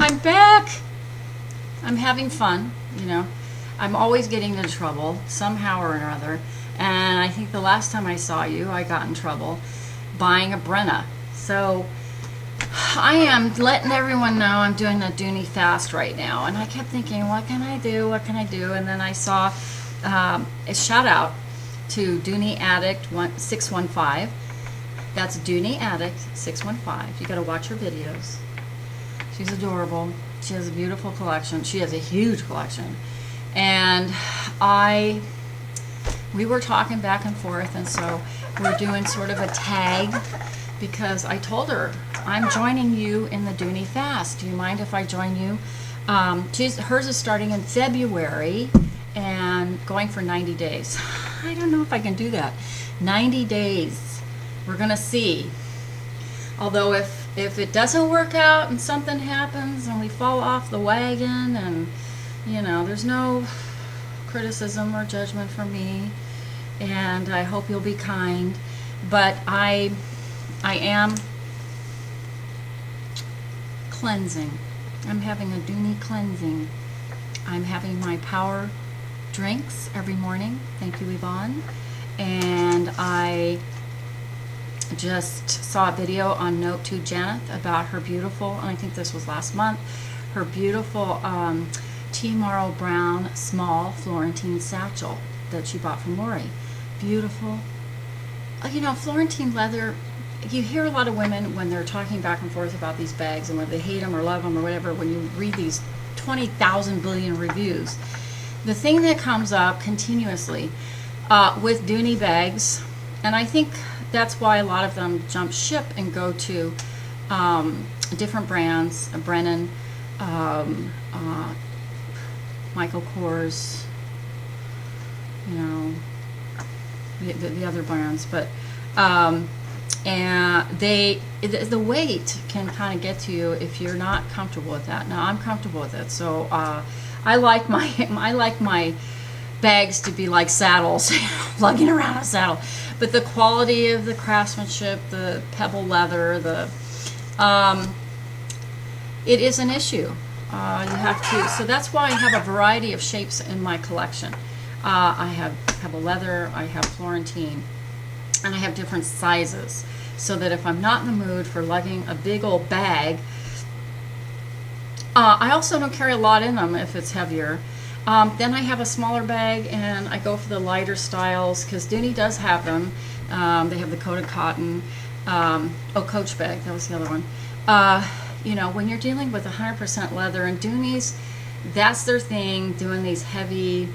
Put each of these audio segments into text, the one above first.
I'm back. I'm having fun, you know. I'm always getting into trouble somehow or another. And I think the last time I saw you, I got in trouble buying a Brenna. So I am letting everyone know I'm doing the Dooney fast right now. And I kept thinking, what can I do? What can I do? And then I saw a shout out to Dooney Addict 615. That's Dooney Addict 615. You got to watch her videos. She's adorable. She has a beautiful collection. She has a huge collection. And we were talking back and forth, and so we're doing sort of a tag because I told her, I'm joining you in the Dooney fast. Do you mind if I join you? Hers is starting in February and going for 90 days. I don't know if I can do that. 90 days. We're going to see. Although if it doesn't work out and something happens and we fall off the wagon, and you know, there's no criticism or judgment from me, and I hope you'll be kind, but I am cleansing. I'm having a Dooney cleansing. I'm having my power drinks every morning. Thank you, Yvonne. And I just saw a video on Note to Janet about her beautiful, and I think this was last month, her beautiful tea marl brown small Florentine satchel that she bought from Lori. Beautiful. You know, Florentine leather, you hear a lot of women when they're talking back and forth about these bags and whether they hate them or love them or whatever, when you read these 20,000 billion reviews, the thing that comes up continuously with Dooney bags, and I think that's why a lot of them jump ship and go to different brands, Brennan, Michael Kors, you know, the other brands, but and the weight can kind of get to you if you're not comfortable with that. Now I'm comfortable with it, so I like my bags to be like saddles, lugging around a saddle. But the quality of the craftsmanship, the pebble leather, it is an issue. You have to, so that's why I have a variety of shapes in my collection. I have pebble leather, I have Florentine, and I have different sizes, so that if I'm not in the mood for lugging a big old bag, I also don't carry a lot in them if it's heavier. Then I have a smaller bag, and I go for the lighter styles because Dooney does have them. They have the coated cotton. Coach bag, that was the other one. You know, when you're dealing with 100% leather, and Dooney's, that's their thing, doing these heavy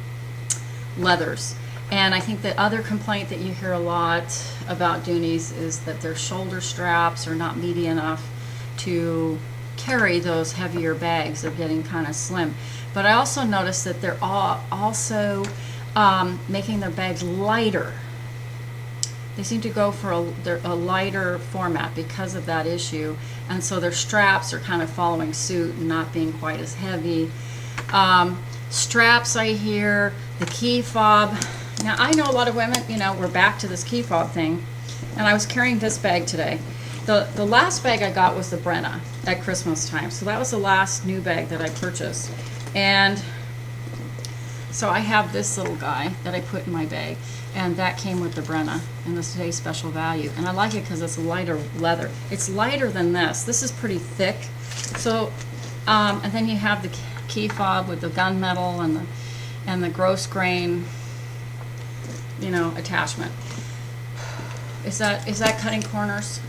leathers. And I think the other complaint that you hear a lot about Dooney's is that their shoulder straps are not meaty enough to carry those heavier bags. They're getting kind of slim. But I also noticed that they're also making their bags lighter. They seem to go for a lighter format because of that issue, and so their straps are kind of following suit and not being quite as heavy. Straps, I hear, the key fob. Now I know a lot of women, you know, we're back to this key fob thing, and I was carrying this bag today. The last bag I got was the Brenna at Christmas time, so that was the last new bag that I purchased. And so I have this little guy that I put in my bag, and that came with the Brenna in this today's special value. And I like it because it's lighter leather. It's lighter than this. This is pretty thick. So, and then you have the key fob with the gunmetal and the gross grain, you know, attachment. Is that cutting corners?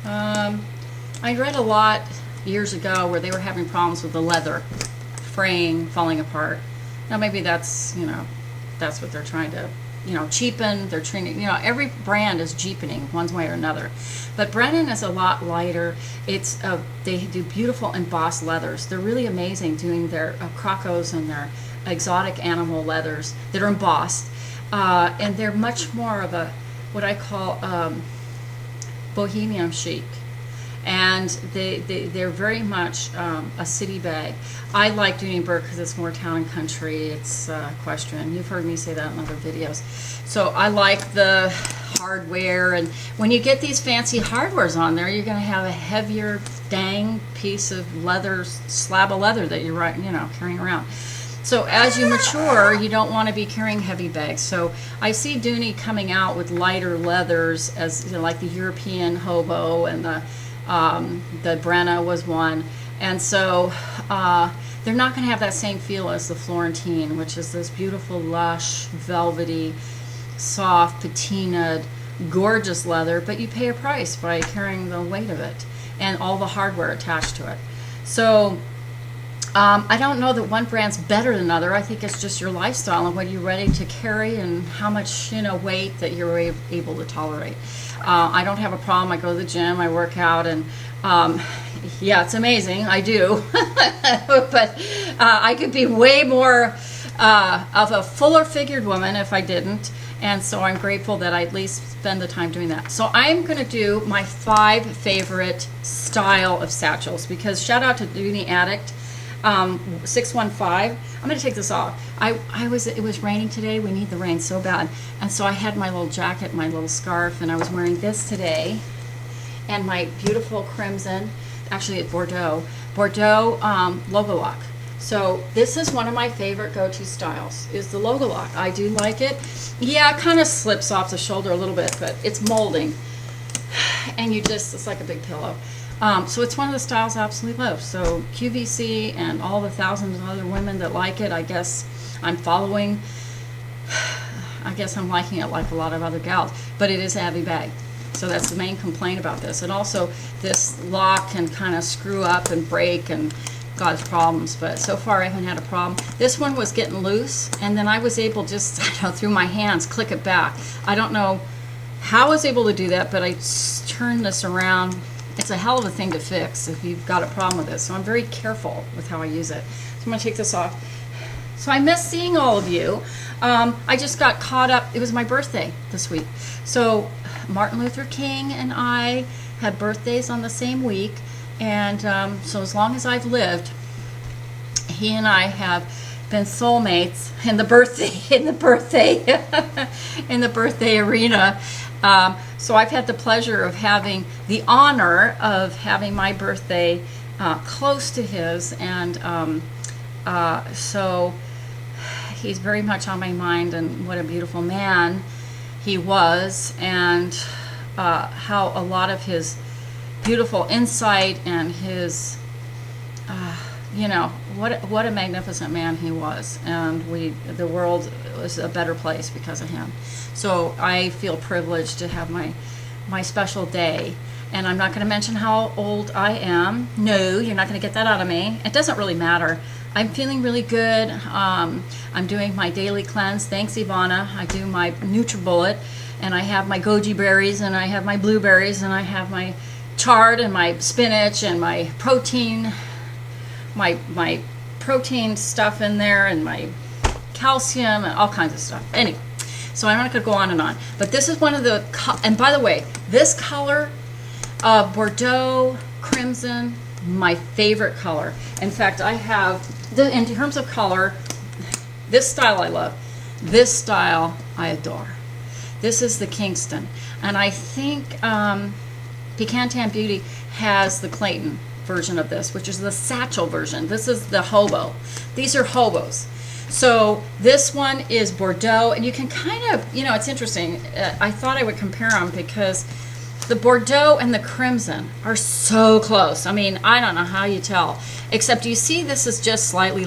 I read a lot years ago where they were having problems with the leather fraying, falling apart. Now maybe that's, you know, that's what they're trying to, you know, cheapen. They're trying to, you know, every brand is cheapening one way or another. But Brennan is a lot lighter. It's they do beautiful embossed leathers. They're really amazing doing their crocos and their exotic animal leathers that are embossed, and they're much more of a what I call bohemian chic. and they're very much a city bag. I like Dooney Bourke because it's more town and country. It's equestrian. You've heard me say that in other videos. So I like the hardware, and when you get these fancy hardwares on there, you're going to have a heavier dang piece of leather, slab of leather that you're carrying around. So as you mature, you don't want to be carrying heavy bags. So I see Dooney coming out with lighter leathers, as like the European Hobo, and the Brenna was one. And so they're not going to have that same feel as the Florentine, which is this beautiful, lush, velvety, soft, patinaed, gorgeous leather, but you pay a price by carrying the weight of it and all the hardware attached to it. So I don't know that one brand's better than another. I think it's just your lifestyle and what you're ready to carry and how much weight that you're able to tolerate. I don't have a problem. I go to the gym, I work out, and yeah, it's amazing. I do, but I could be way more of a fuller figured woman if I didn't. And so I'm grateful that I at least spend the time doing that. So I'm going to do my 5 favorite style of satchels, because shout out to Dooney Addict 615. I'm going to take this off. It was raining today. We need the rain so bad. And so I had my little jacket, my little scarf, and I was wearing this today. And my beautiful crimson, actually it's Bordeaux logo lock. So this is one of my favorite go-to styles, is the logo lock. I do like it. Yeah, it kind of slips off the shoulder a little bit, but it's molding. And it's like a big pillow. So it's one of the styles I absolutely love. So QVC and all the thousands of other women that like it, I guess I'm following. I guess I'm liking it like a lot of other gals, but it is a heavy bag. So that's the main complaint about this. And also this lock can kind of screw up and break and cause problems, but so far I haven't had a problem. This one was getting loose, and then I was able just, through my hands, click it back. I don't know how I was able to do that, but I turned this around. It's a hell of a thing to fix if you've got a problem with this. So I'm very careful with how I use it. So I'm going to take this off. So I miss seeing all of you. I just got caught up. It was my birthday this week. So Martin Luther King and I had birthdays on the same week. And so as long as I've lived, he and I have been soulmates in the birthday arena. So I've had the pleasure of having the honor of having my birthday close to his, and so he's very much on my mind, and what a beautiful man he was, and how a lot of his beautiful insight and his what a magnificent man he was, and the world was a better place because of him. So I feel privileged to have my special day, and I'm not going to mention how old I am. No, you're not going to get that out of me. It doesn't really matter. I'm feeling really good. I'm doing my daily cleanse. Thanks, Ivana. I do my NutriBullet, and I have my goji berries, and I have my blueberries, and I have my chard and my spinach and my protein stuff in there, and my calcium and all kinds of stuff. Anyway, so I'm not going to go on and on. But this is one of the, and by the way, this color, Bordeaux Crimson, my favorite color. In fact, I have, in terms of color, this style I love. This style I adore. This is the Kingston. And I think Pecantan Beauty has the Clayton version of this, which is the satchel version. This is the hobo. These are hobos. So this one is Bordeaux, and you can kind of, it's interesting. I thought I would compare them because the Bordeaux and the Crimson are so close. I mean, I don't know how you tell, except you see this is just slightly,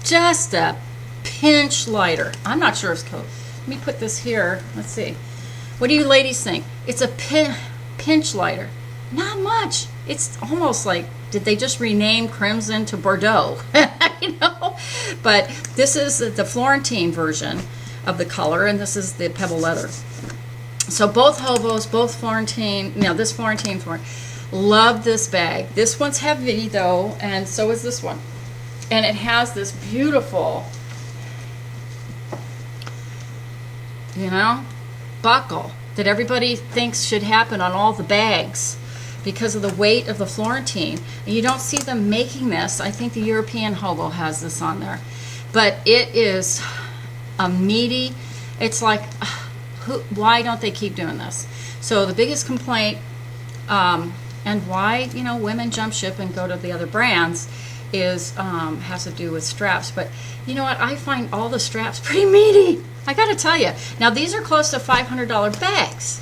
just a pinch lighter. I'm not sure it's cool. Let me put this here. Let's see. What do you ladies think? It's a pinch lighter. Not much. It's almost like, did they just rename Crimson to Bordeaux? But this is the Florentine version of the color, and this is the pebble leather. So both hobos, both Florentine, this Florentine, love this bag. This one's heavy though, and so is this one. And it has this beautiful, buckle that everybody thinks should happen on all the bags. because of the weight of the Florentine. And you don't see them making this. I think the European Hobo has this on there. But it is a meaty, it's like, why don't they keep doing this? So the biggest complaint, and why, you know, women jump ship and go to the other brands is, has to do with straps. But you know what, I find all the straps pretty meaty. I gotta tell you. Now these are close to $500 bags.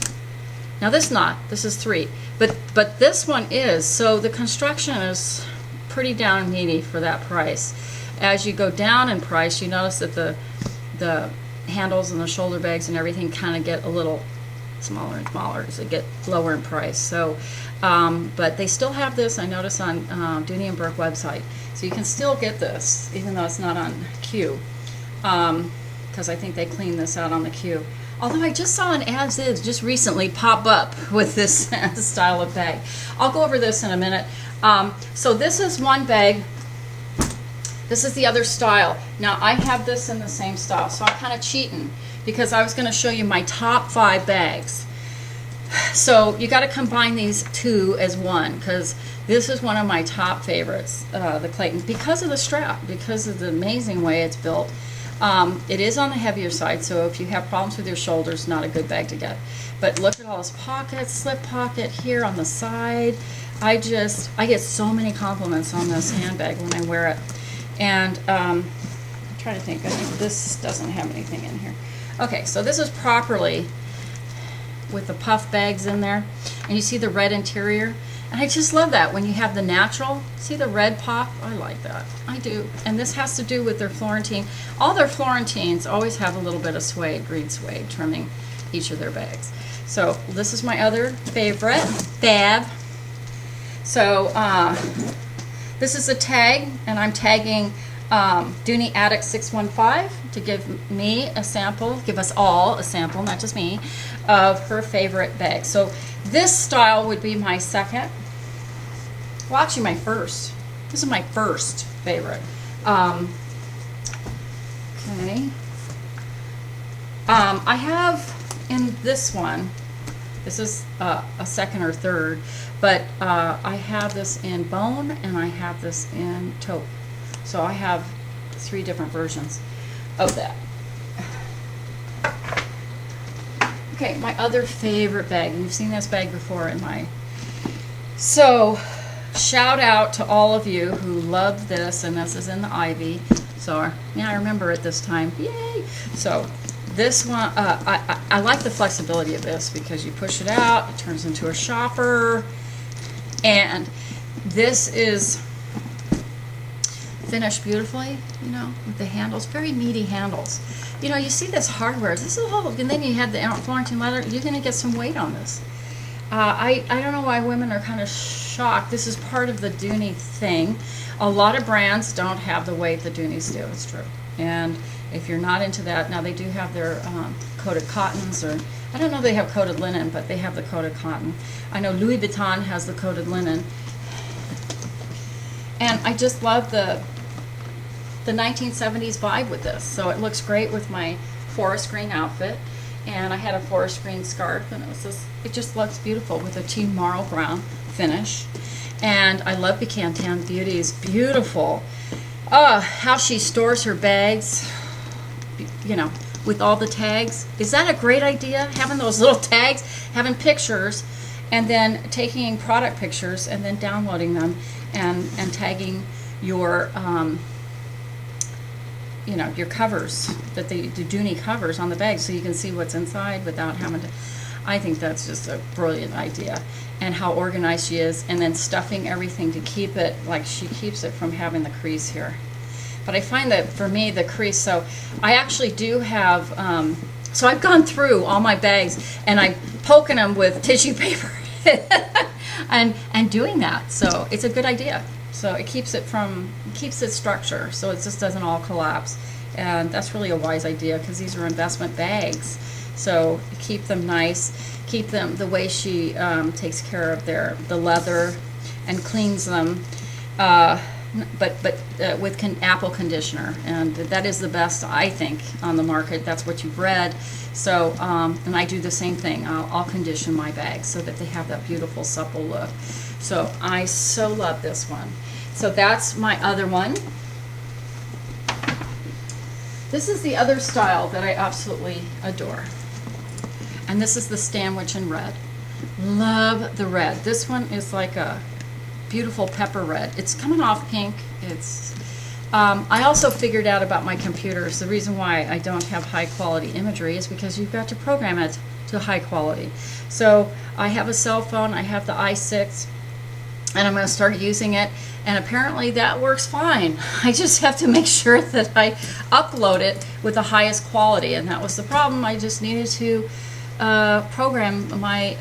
Now this is $3. But this one is, so the construction is pretty down meaty for that price. As you go down in price, you notice that the handles and the shoulder bags and everything kind of get a little smaller and smaller as they get lower in price. So, but they still have this, I notice, on Dooney and Bourke website. So you can still get this, even though it's not on Q, because I think they cleaned this out on the Q. Although I just saw an as is just recently pop up with this style of bag. I'll go over this in a minute. So this is one bag. This is the other style. Now I have this in the same style, so I'm kind of cheating because I was going to show you my top 5 bags. So you got to combine these two as one, because this is one of my top favorites, the Clayton, because of the strap, because of the amazing way it's built. It is on the heavier side, so if you have problems with your shoulders, not a good bag to get. But look at all those pockets, slip pocket here on the side. I get so many compliments on this handbag when I wear it. And I'm trying to think, I think this doesn't have anything in here. Okay, so this is properly with the puff bags in there. And you see the red interior. And I just love that when you have the natural. See the red pop? I like that. I do. And this has to do with their Florentine. All their Florentines always have a little bit of suede, green suede, trimming each of their bags. So this is my other favorite, Fab. So this is a tag, and I'm tagging Dooney Addict 615 to give me a sample, give us all a sample, not just me, of her favorite bag. So this style would be my second. Well, actually my first. This is my first favorite. Okay. I have in this one, this is a second or third, but I have this in bone and I have this in taupe. So I have 3 different versions of that. Okay, my other favorite bag. You've seen this bag before in my... So, shout out to all of you who love this, and this is in the Ivy. So, yeah, I remember it this time. Yay! So, this one, I like the flexibility of this because you push it out, it turns into a shopper, and this is finished beautifully, you know, with the handles, very meaty handles. You know, you see this hardware, this is all, and then you have the Florentine leather, you're going to get some weight on this. I don't know why women are kind of shocked. This is part of the Dooney thing. A lot of brands don't have the weight the Dooneys do, it's true. And if you're not into that, now they do have their coated cottons, or I don't know if they have coated linen, but they have the coated cotton. I know Louis Vuitton has the coated linen. And I just love the 1970s vibe with this. So it looks great with my forest green outfit. And I had a forest green scarf, and it just looks beautiful with a tea marl brown finish. And I love Bicantan Beauty's beautiful. How she stores her bags, you know, with all the tags. Is that a great idea? Having those little tags, having pictures, and then taking product pictures and then downloading them and tagging your you know, your covers that the Dooney covers on the bag, so you can see what's inside without having to. I think that's just a brilliant idea, and how organized she is, and then stuffing everything to keep it like she keeps it from having the crease here. But I find that for me the crease. So I actually do have. So I've gone through all my bags and I'm poking them with tissue paper and doing that. So it's a good idea. So it keeps its structure, so it just doesn't all collapse. And that's really a wise idea, because these are investment bags. So keep them nice, keep them the way she takes care of the leather and cleans them. with apple conditioner, and that is the best, I think, on the market. That's what you've read. So, and I do the same thing. I'll condition my bags so that they have that beautiful supple look. So I so love this one. So that's my other one. This is the other style that I absolutely adore. And this is the sandwich in red. Love the red. This one is like a beautiful pepper red. It's coming off pink. It's I also figured out about my computers, the reason why I don't have high quality imagery is because you've got to program it to high quality. So I have a cell phone, I have the i6, and I'm going to start using it, and apparently that works fine. I just have to make sure that I upload it with the highest quality, and that was the problem. I just needed to program my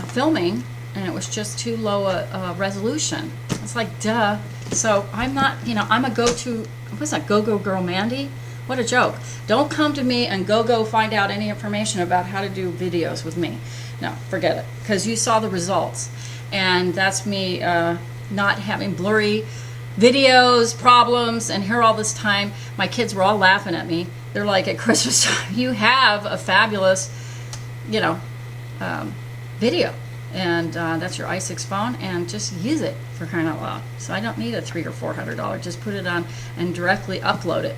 filming, and it was just too low a resolution. It's like, duh. So I'm not, I'm a go-to, what's that, go-go girl Mandy? What a joke. Don't come to me and go find out any information about how to do videos with me. No, forget it, because you saw the results. And that's me not having blurry videos, problems, and here all this time, my kids were all laughing at me. They're like, at Christmas time, you have a fabulous, video. And that's your i6 phone, and just use it, for crying out loud. So I don't need a $300 or $400. Just put it on and directly upload it,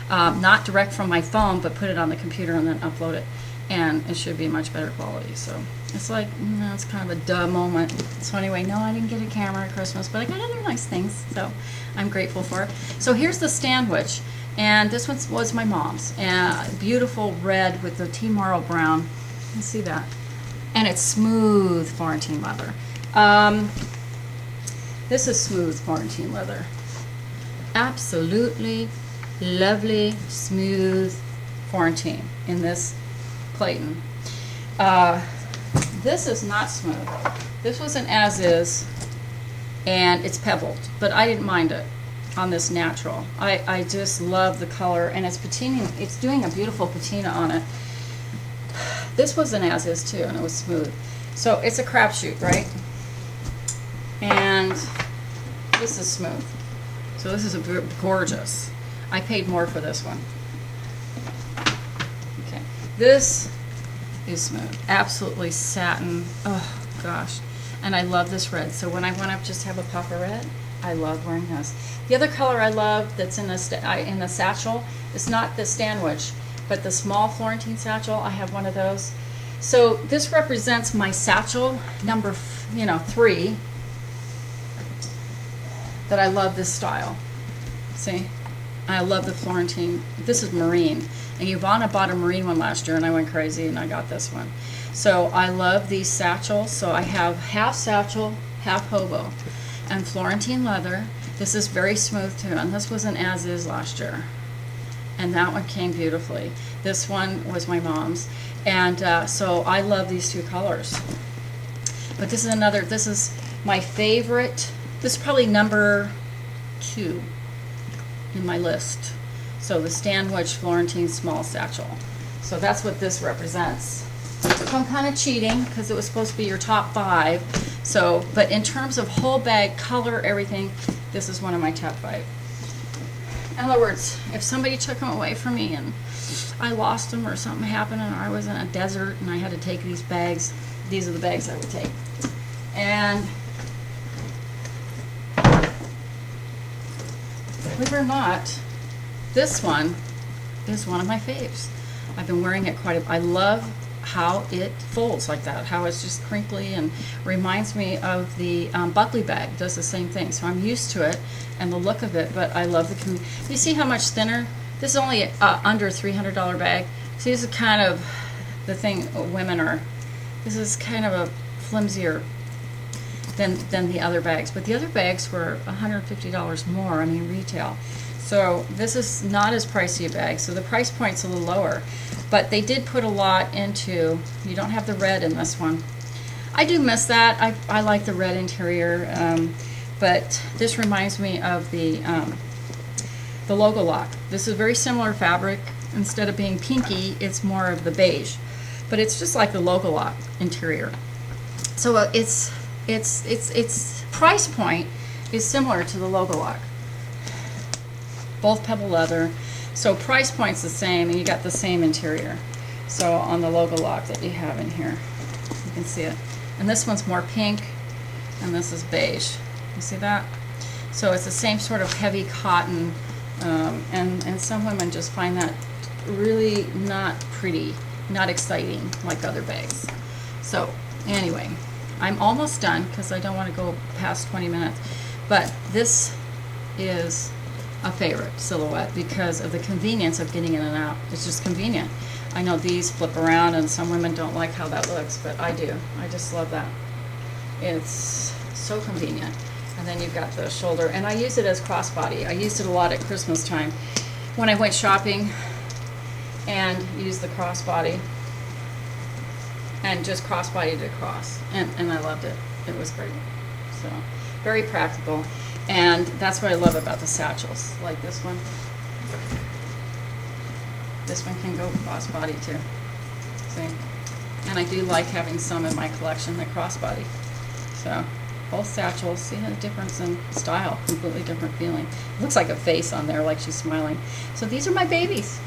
not direct from my phone, but put it on the computer and then upload it, and it should be much better quality. So it's like, it's kind of a duh moment. So anyway, no, I didn't get a camera at Christmas, but I got other nice things, so I'm grateful for it. So here's the sandwich, and this one was my mom's, beautiful red with the T-Marl brown. You can see that. And it's smooth Florentine leather. This is smooth Florentine leather. Absolutely lovely, smooth Florentine in this Clayton. This is not smooth. This was an as-is, and it's pebbled, but I didn't mind it on this natural. I just love the color, and it's patina. It's doing a beautiful patina on it. This was an as-is too, and it was smooth. So it's a crapshoot, right? And this is smooth. So this is gorgeous. I paid more for this one. Okay, this is smooth. Absolutely satin. Oh gosh, and I love this red. So when I want to just have a puff of red, I love wearing this. The other color I love that's in the satchel is not the sandwich, but the small Florentine satchel. I have one of those. So this represents my satchel number 3, that I love this style. See, I love the Florentine. This is marine, and Ivana bought a marine one last year, and I went crazy, and I got this one. So I love these satchels. So I have half satchel, half hobo, and Florentine leather. This is very smooth too, and this was an as-is last year. And that one came beautifully. This one was my mom's. And so I love these two colors. But this is my favorite. This is probably number 2 in my list. So the sandwich Florentine small satchel. So that's what this represents. So I'm kind of cheating because it was supposed to be your top 5. So, but in terms of whole bag, color, everything, this is one of my top 5. In other words, if somebody took them away from me and I lost them or something happened and I was in a desert and I had to take these bags, these are the bags I would take. And believe it or not, this one is one of my faves. I've been wearing it quite a. I love how it folds like that, how it's just crinkly and reminds me of the Buckley bag. Does the same thing. So I'm used to it and the look of it, but I love the. You see how much thinner? This is only under a $300 bag. See, this is kind of the thing women are. This is kind of a flimsier than the other bags, but the other bags were $150 more. I mean, retail. So this is not as pricey a bag, so the price point's a little lower. But they did put a lot into, you don't have the red in this one. I do miss that. I like the red interior, but this reminds me of the logo lock. This is very similar fabric. Instead of being pinky, it's more of the beige. But it's just like the logo lock interior. So it's its price point is similar to the Logo Lock. Both pebble leather, so price point's the same, and you got the same interior. So on the Logo Lock that you have in here, you can see it. And this one's more pink, and this is beige. You see that? So it's the same sort of heavy cotton, and some women just find that really not pretty, not exciting like other bags. So anyway, I'm almost done because I don't want to go past 20 minutes. But this is a favorite silhouette because of the convenience of getting in and out. It's just convenient. I know these flip around and some women don't like how that looks, but I do. I just love that. It's so convenient. And then you've got the shoulder, and I use it as crossbody. I used it a lot at Christmas time when I went shopping and used the crossbody and just crossbodied it across, and I loved it. It was great. So very practical, and that's what I love about the satchels, like this one. This one can go crossbody too. See? And I do like having some in my collection that crossbody. So both satchels, see the difference in style, completely different feeling. It looks like a face on there, like she's smiling. So these are my babies.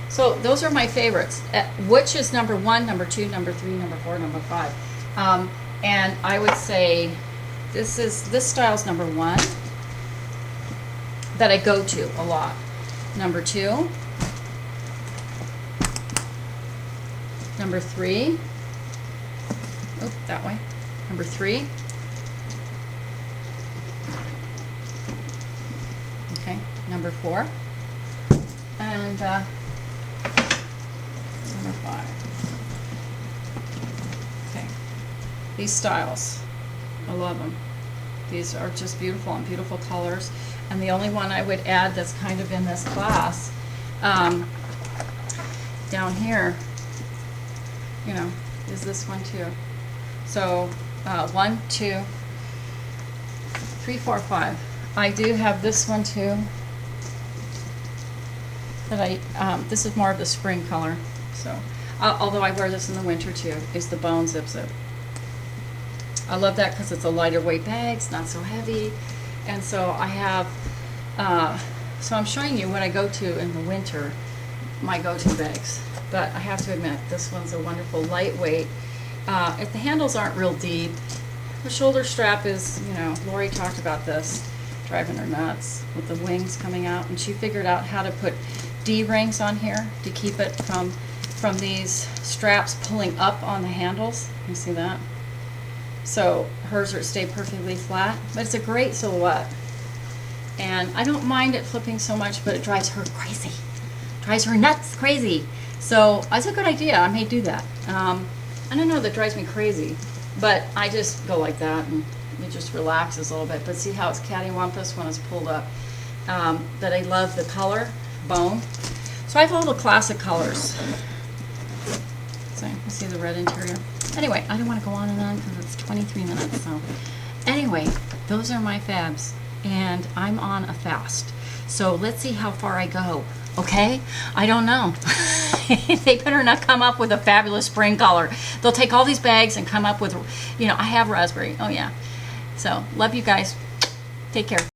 So those are my favorites. Which is number 1, number 2, number 3, number 4, number 5. And I would say this style's number 1 that I go to a lot. Number 2. Number 3. Oh, that way. Number 3. Okay, number 4. And number 5. Okay. These styles, I love them. These are just beautiful and beautiful colors. And the only one I would add that's kind of in this class, down here, you know, is this one too. So 1, 2, 3, 4, 5. I do have this one too. That this is more of the spring color. So, although I wear this in the winter too, is the bone zip zip. I love that because it's a lighter weight bag, it's not so heavy, and so I have. So I'm showing you what I go to in the winter, my go-to bags. But I have to admit, this one's a wonderful lightweight. If the handles aren't real deep, the shoulder strap is, you know, Lori talked about this, driving her nuts with the wings coming out, and she figured out how to put D-rings on here to keep it from these straps pulling up on the handles. You see that? So hers are stay perfectly flat, but it's a great silhouette. And I don't mind it flipping so much, but it drives her crazy. Drives her nuts crazy. So it's a good idea. I may do that. I don't know that drives me crazy, but I just go like that and it just relaxes a little bit. But see how it's cattywampus when it's pulled up. That I love the color, bone. So I have all the classic colors. So you see the red interior. Anyway, I don't want to go on and on because it's 23 minutes. So anyway, those are my fabs. And I'm on a fast. So let's see how far I go. Okay? I don't know. They better not come up with a fabulous spring color. They'll take all these bags and come up with, you know, I have raspberry. Oh yeah. So love you guys. Take care.